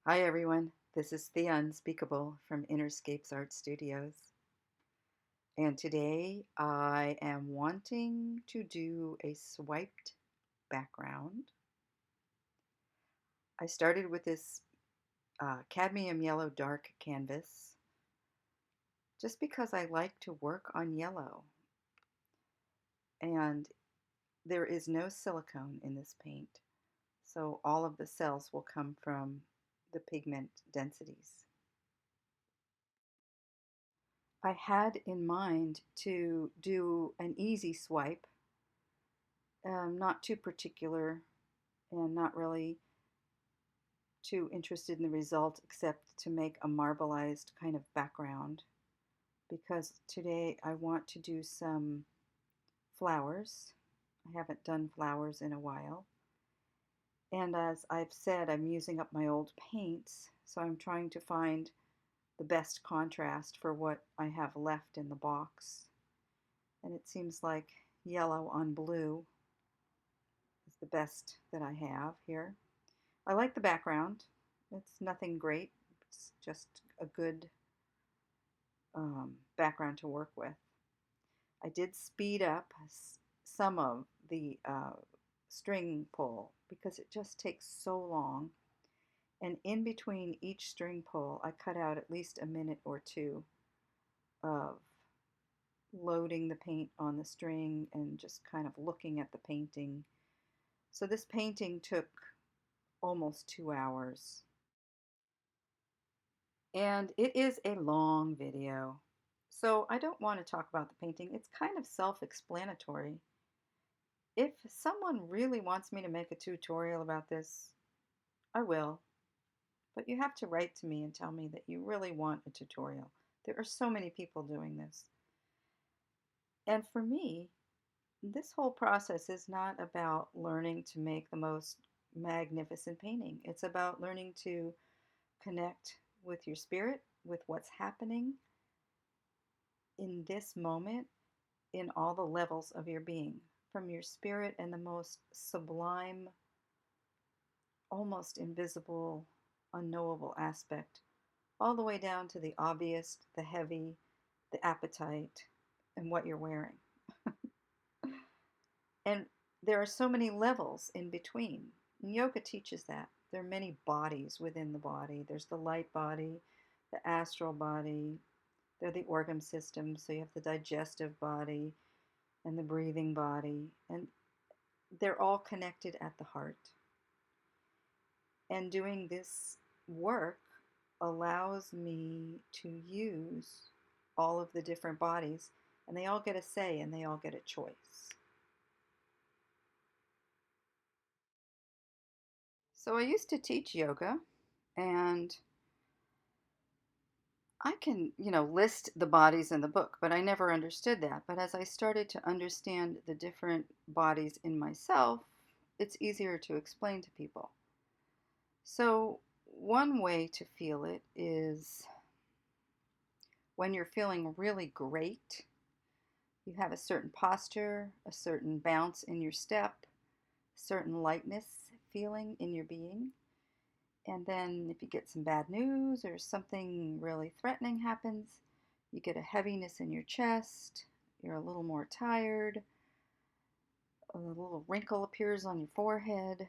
Hi everyone, this is the Unspeakable from Innerscapes Art Studios. And today I am wanting to do a swiped background. I started with this cadmium yellow dark canvas just because I like to work on yellow. And there is no silicone in this paint, so all of the cells will come from the pigment densities. I had in mind to do an easy swipe, not too particular and not really too interested in the result except to make a marbleized kind of background, because today I want to do some flowers. I haven't done flowers in a while. And as I've said, I'm using up my old paints, so I'm trying to find the best contrast for what I have left in the box. And it seems like yellow on blue is the best that I have here. I like the background. It's nothing great. It's just a good background to work with. I did speed up some of the string pull because it just takes so long. And in between each string pull, I cut out at least a minute or two of loading the paint on the string and just kind of looking at the painting. So this painting took almost 2 hours. And it is a long video. So I don't want to talk about the painting. It's kind of self-explanatory. If someone really wants me to make a tutorial about this, I will. But you have to write to me and tell me that you really want a tutorial. There are so many people doing this. And for me, this whole process is not about learning to make the most magnificent painting. It's about learning to connect with your spirit, with what's happening in this moment in all the levels of your being, from your spirit and the most sublime, almost invisible, unknowable aspect, all the way down to the obvious, the heavy, the appetite, and what you're wearing. And there are so many levels in between. And yoga teaches that. There are many bodies within the body. There's the light body, the astral body, they're the organ systems. So you have the digestive body and the breathing body, and they're all connected at the heart. And doing this work allows me to use all of the different bodies, and they all get a say and they all get a choice. So I used to teach yoga, and I can, list the bodies in the book, but I never understood that. But as I started to understand the different bodies in myself, it's easier to explain to people. So, one way to feel it is when you're feeling really great, you have a certain posture, a certain bounce in your step, certain lightness feeling in your being. And then if you get some bad news or something really threatening happens, you get a heaviness in your chest, you're a little more tired, a little wrinkle appears on your forehead,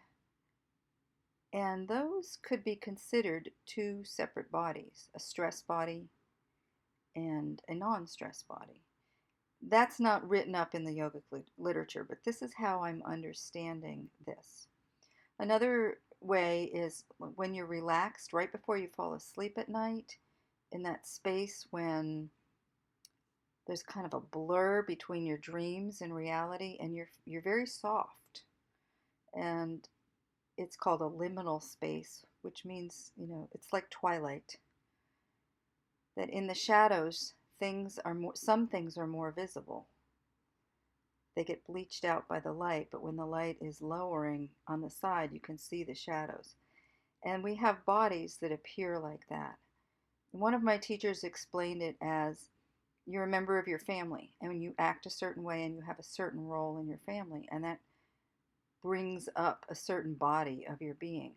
and those could be considered two separate bodies, a stress body and a non-stress body. That's not written up in the yoga literature, but this is how I'm understanding this. Another way is when you're relaxed right before you fall asleep at night, in that space when there's kind of a blur between your dreams and reality, and you're very soft, and it's called a liminal space, which means, it's like twilight, that in the shadows some things are more visible. They get bleached out by the light, but when the light is lowering on the side, you can see the shadows. And we have bodies that appear like that. One of my teachers explained it as you're a member of your family, and when you act a certain way and you have a certain role in your family, and that brings up a certain body of your being.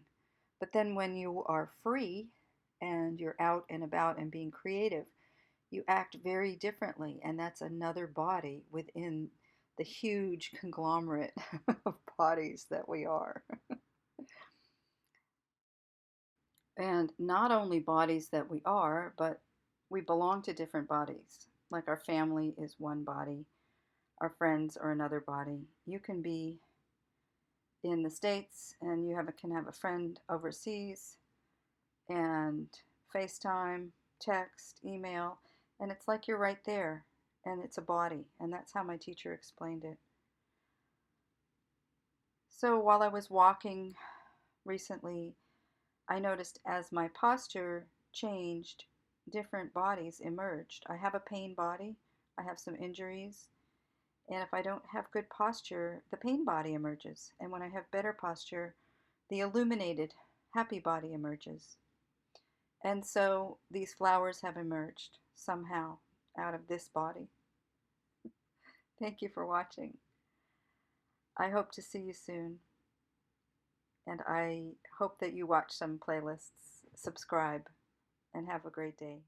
But then when you are free and you're out and about and being creative, you act very differently. And that's another body within the huge conglomerate of bodies that we are. And not only bodies that we are, but we belong to different bodies. Like our family is one body, our friends are another body. You can be in the States and can have a friend overseas and FaceTime, text, email, and it's like you're right there and it's a body. And that's how my teacher explained it. So while I was walking recently, I noticed as my posture changed, different bodies emerged. I have a pain body, I have some injuries, and if I don't have good posture, the pain body emerges. And when I have better posture, the illuminated, happy body emerges. And so these flowers have emerged somehow out of this body. Thank you for watching. I hope to see you soon. And I hope that you watch some playlists, subscribe, and have a great day.